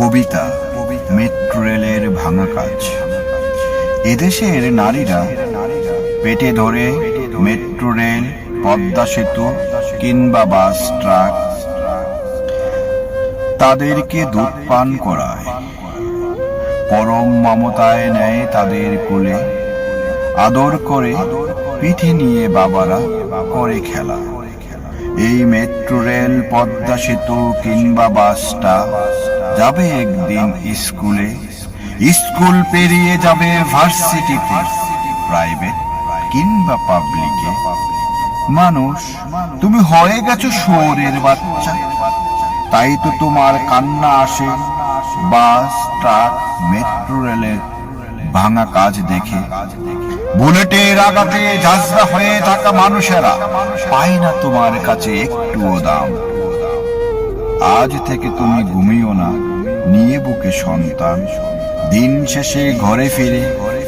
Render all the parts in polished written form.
কবিতা metro রেলের ভাঙা কাজ। এদেশের নারীরা পেটে ধরে মেট্রো রেল, পদ্মা সেতু কিংবা বাস ট্রাক, তাদেরকে দুধ পান করায়, পরম মমতায় নেয় তাদের কোলে, আদর করে পিঠে নিয়ে বাবারা করে খেলা। এই মেট্রো রেল, পদ্মা সেতু কিংবা বাসটা যাবে একদিন স্কুলে, স্কুল পেরিয়ে যাবে ভার্সিটিতে, প্রাইভেট কিংবা পাবলিকে। মানুষ, তুমি হয়ে গেছো শুয়োরের বাচ্চা, তাই তো তোমার কান্না আসে বাস, ট্রাক, মেট্রো রেলের ভাঙা কাজ দেখে। বুলেটের আঘাতে ঝাঁঝরা হয়ে থাকা মানুষেরা পায় না তোমার কাছে একটুও দাম। আজ থেকে তুমি ঘুমিও না নিয়ে বুকে সন্তান, দিন শেষে ঘরে ফিরে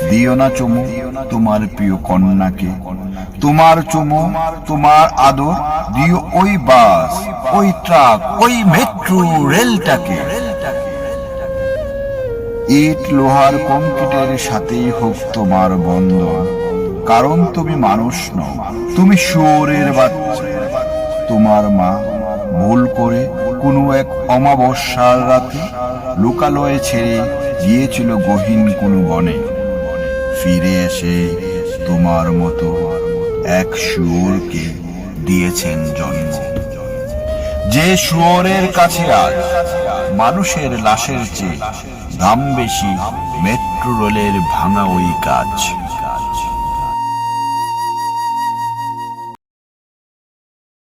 দিও না চুমু তোমার প্রিয় কন্যাকে। তোমার চুমু, তোমার আদর দিও ওই বাস, ওই ট্রাক, ওই মেট্রো রেলটাকে। ইট, লোহার, কংক্রিটের সাথেই হোক তোমার বন্ধন, কারণ তুমি মানুষ নও, তুমি শুয়োরের বাচ্চা। তোমার মা ভুল করে কোনো এক অমাবস্যার রাতে লোকালয়ে ছেড়ে গিয়েছিল গহীন কোনো বনে। ফিরে এসে তোমার মতো এক শুয়োরকে দিয়েছেন জন্ম, যে শুয়োরের কাছে আজ মানুষের লাশের চেয়ে দাম বেশি মেট্রো রেলের ভাঙা ওই কাজ।